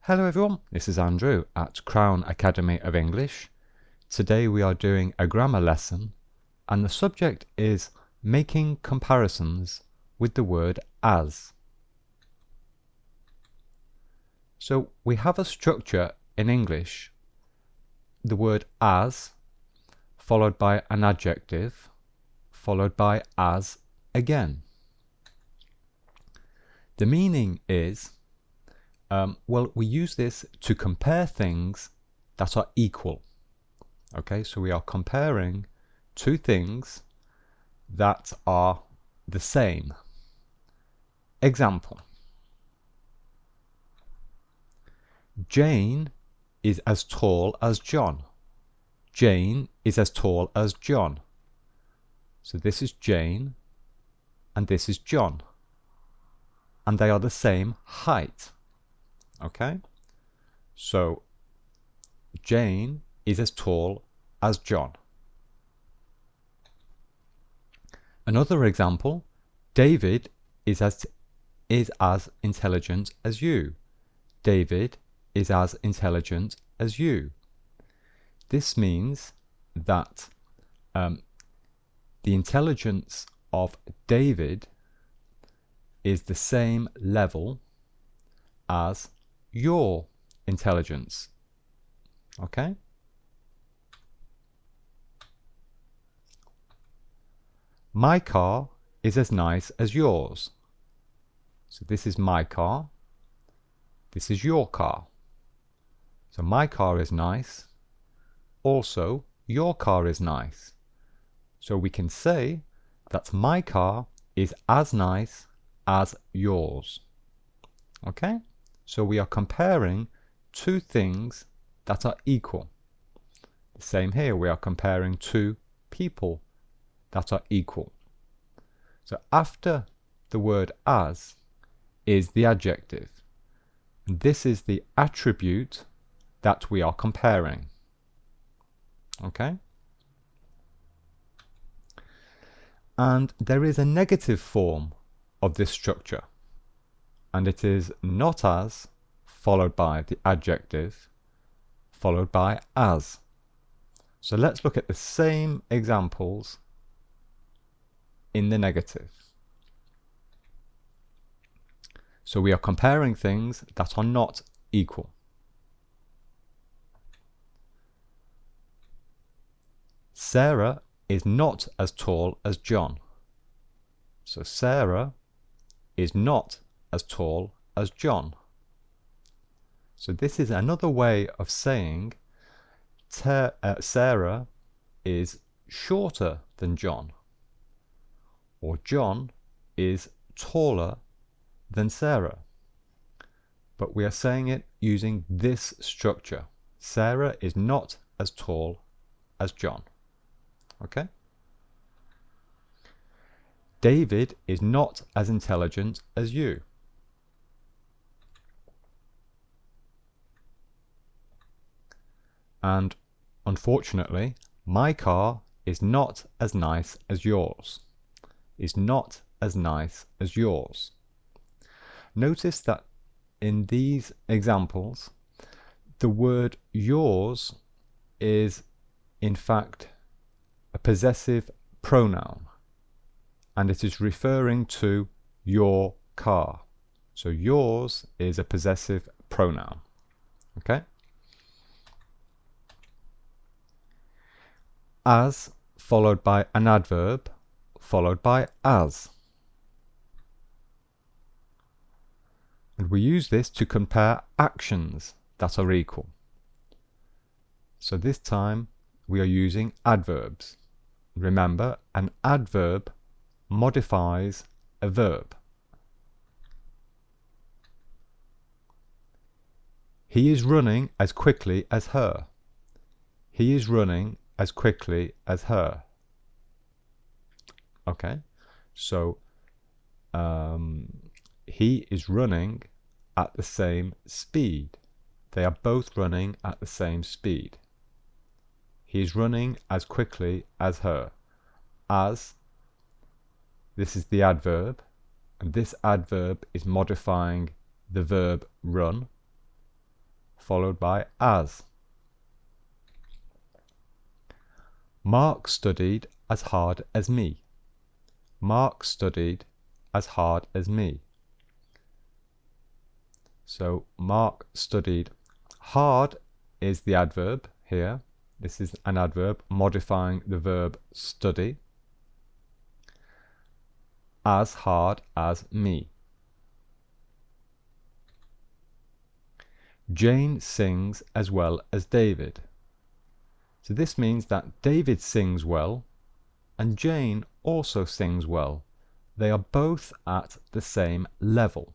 Hello everyone, this is Andrew at Crown Academy of English. Today we are doing a grammar lesson and the subject is making comparisons with the word as. So we have a structure in English, the word as, followed by an adjective, followed by as again. The meaning is we use this to compare things that are equal. Okay, so we are comparing two things that are the same. Example: Jane is as tall as John. Jane is as tall as John. So this is Jane and this is John. And they are the same height. Okay, so Jane is as tall as John. Another example: David is as intelligent as you. David is as intelligent as you. This means that the intelligence of David is the same level as your intelligence. Okay? My car is as nice as yours. So this is my car. This is your car. So my car is nice. Also, your car is nice. So we can say that my car is as nice as yours. Okay? So we are comparing two things that are equal. The same here, we are comparing two people that are equal. So after the word as is the adjective. And this is the attribute that we are comparing. Okay? And there is a negative form of this structure. And it is not as, followed by the adjective, followed by as. So let's look at the same examples in the negative. So we are comparing things that are not equal. Sarah is not as tall as John. So Sarah is not as tall as John. So this is another way of saying Sarah is shorter than John, or John is taller than Sarah. But we are saying it using this structure. Sarah is not as tall as John. Okay? David is not as intelligent as you. And unfortunately, my car is not as nice as yours. Is not as nice as yours. Notice that in these examples, the word yours is in fact a possessive pronoun, and it is referring to your car. So yours is a possessive pronoun. Okay? As followed by an adverb followed by as. And we use this to compare actions that are equal. So this time we are using adverbs. Remember, an adverb modifies a verb. He is running as quickly as her. He is running as quickly as her. Okay, so he is running at the same speed. They are both running at the same speed. He is running as quickly as her. As, this is the adverb, and this adverb is modifying the verb run. followed by as. Mark studied as hard as me. Mark studied as hard as me. So Mark studied. Hard is the adverb here. This is an adverb modifying the verb study. As hard as me. Jane sings as well as David. So this means that David sings well and Jane also sings well. They are both at the same level.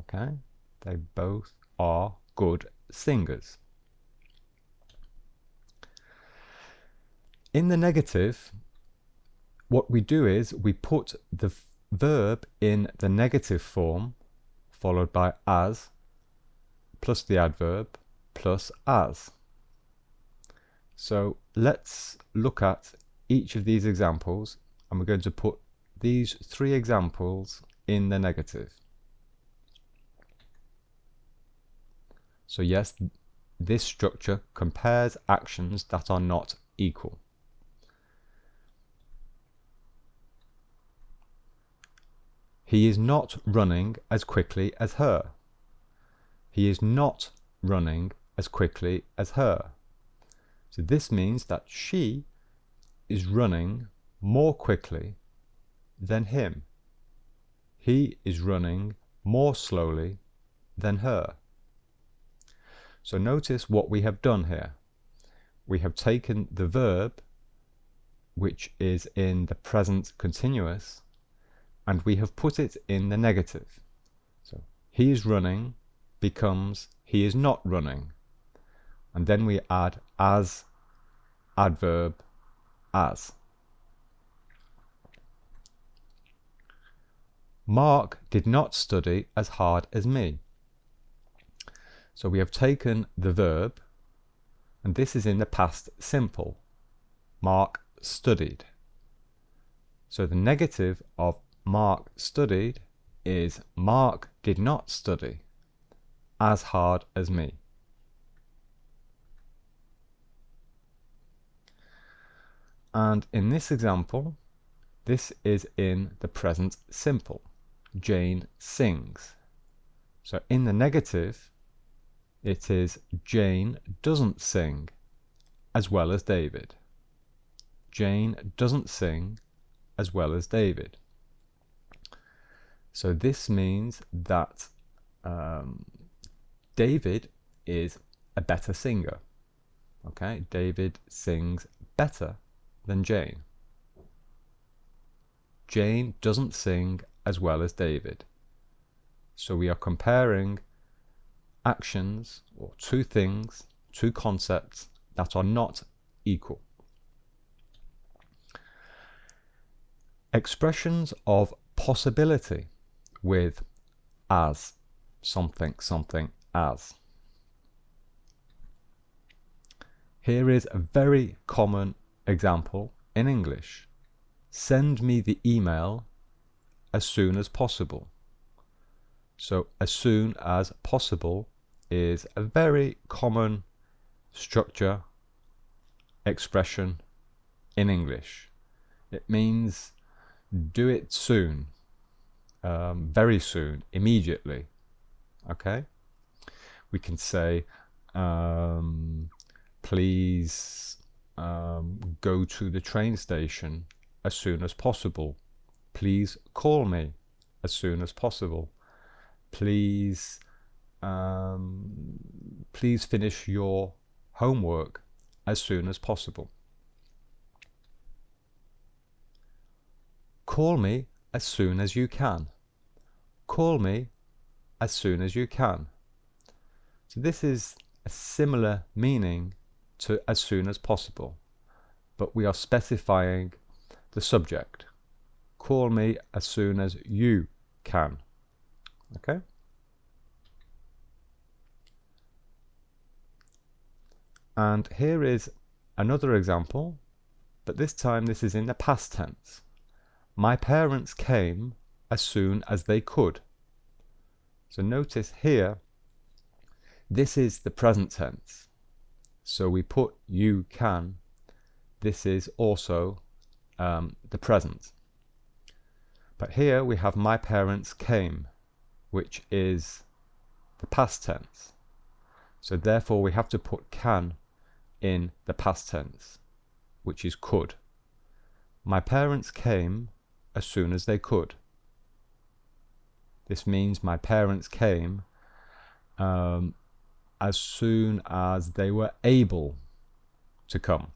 Okay? They both are good singers. In the negative, what we do is we put the verb in the negative form followed by as plus the adverb plus as. So let's look at each of these examples, and we're going to put these 3 examples in the negative. So yes, this structure compares actions that are not equal. He is not running as quickly as her. He is not running as quickly as her. So this means that she is running more quickly than him. He is running more slowly than her. So notice what we have done here. We have taken the verb, which is in the present continuous, and we have put it in the negative. So he is running becomes he is not running. And then we add as, adverb, as. Mark did not study as hard as me. So we have taken the verb, and this is in the past simple. Mark studied. So the negative of Mark studied is Mark did not study as hard as me. And in this example, this is in the present simple. Jane sings. So in the negative, it is Jane doesn't sing as well as David. Jane doesn't sing as well as David. So this means that David is a better singer. Okay, David sings better than Jane. Jane doesn't sing as well as David. So we are comparing actions, or 2 things, 2 concepts that are not equal. Expressions of possibility with as, something, something as. Here is a very common example in English. Send me the email as soon as possible. So as soon as possible is a very common structure expression in English. It means do it soon, very soon, immediately. Okay? We can say, please go to the train station as soon as possible. Please call me as soon as possible. Please finish your homework as soon as possible. Call me as soon as you can. Call me as soon as you can. So this is a similar meaning to as soon as possible, but we are specifying the subject. Call me as soon as you can. Okay? And here is another example, but this time this is in the past tense. My parents came as soon as they could. So notice here, This is the present tense. So we put you can. This is also the present. But here we have my parents came, which is the past tense. So therefore we have to put can in the past tense, which is could. My parents came as soon as they could. This means my parents came as soon as they were able to come,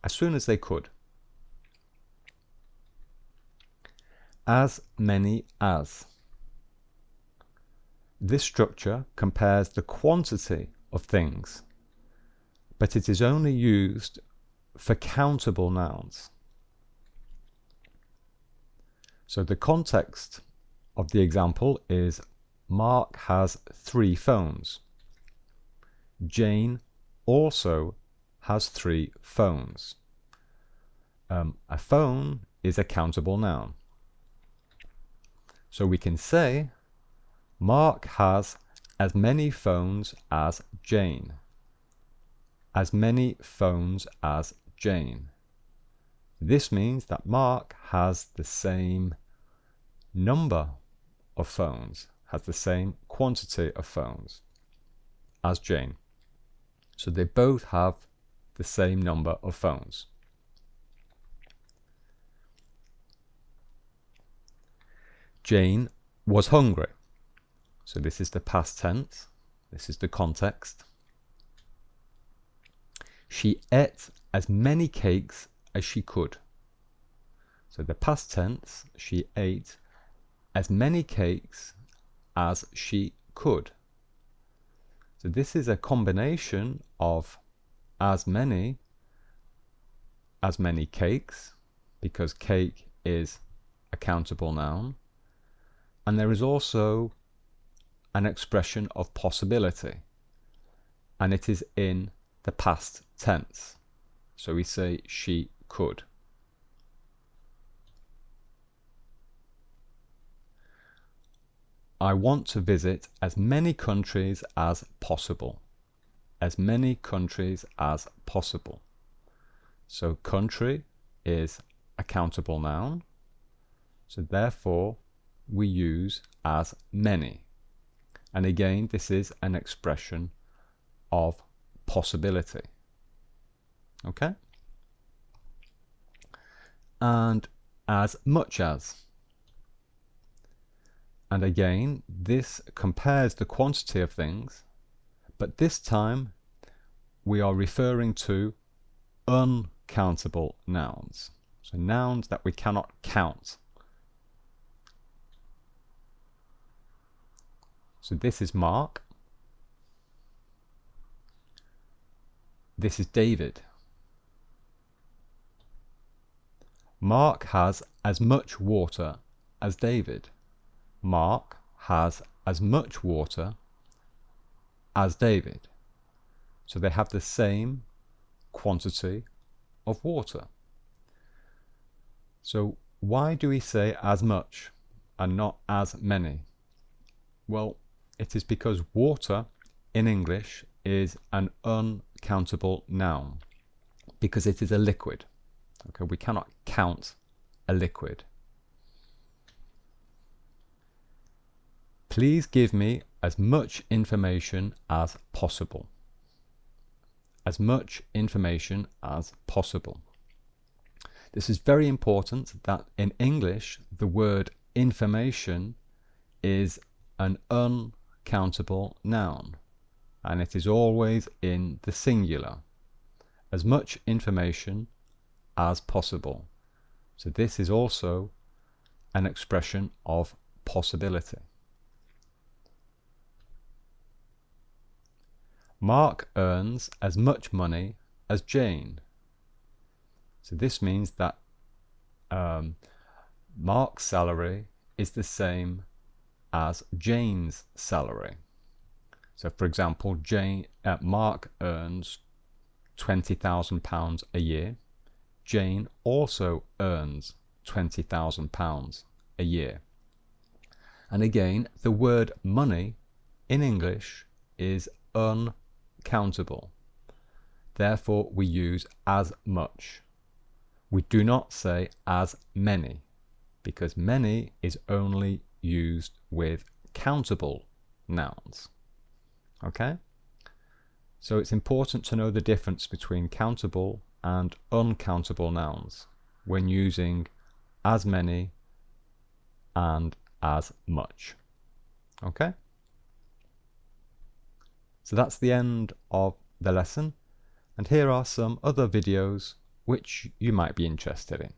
as soon as they could. As many as. This structure compares the quantity of things, but it is only used for countable nouns. So the context of the example is Mark has 3 phones. Jane also has 3 phones. A phone is a countable noun. So we can say Mark has as many phones as Jane. As many phones as Jane. This means that Mark has the same number of phones, has the same quantity of phones as Jane. So they both have the same number of phones. Jane was hungry. So this is the past tense. This is the context. She ate as many cakes as she could. So the past tense, she ate as many cakes as she could. So this is a combination of as many cakes, because cake is a countable noun, and there is also an expression of possibility, and it is in the past tense. So we say she could. I want to visit as many countries as possible. As many countries as possible. So country is a countable noun. So therefore we use as many. And again, this is an expression of possibility. Okay? And as much as. And again, this compares the quantity of things, but this time we are referring to uncountable nouns. So nouns that we cannot count. So this is Mark. This is David. Mark has as much water as David. Mark has as much water as David. So they have the same quantity of water. So why do we say as much and not as many? Well, it is because water in English is an uncountable noun because it is a liquid. Okay, we cannot count a liquid. Please give me as much information as possible. As much information as possible. This is very important that in English the word information is an uncountable noun and it is always in the singular. As much information as possible. So this is also an expression of possibility. Mark earns as much money as Jane. So this means that Mark's salary is the same as Jane's salary. So for example, Mark earns £20,000 a year. Jane also earns £20,000 a year. And again, the word money in English is uncountable. Therefore, we use as much. We do not say as many, because many is only used with countable nouns. Okay? So it's important to know the difference between countable and uncountable nouns when using as many and as much. Okay? So that's the end of the lesson, and here are some other videos which you might be interested in.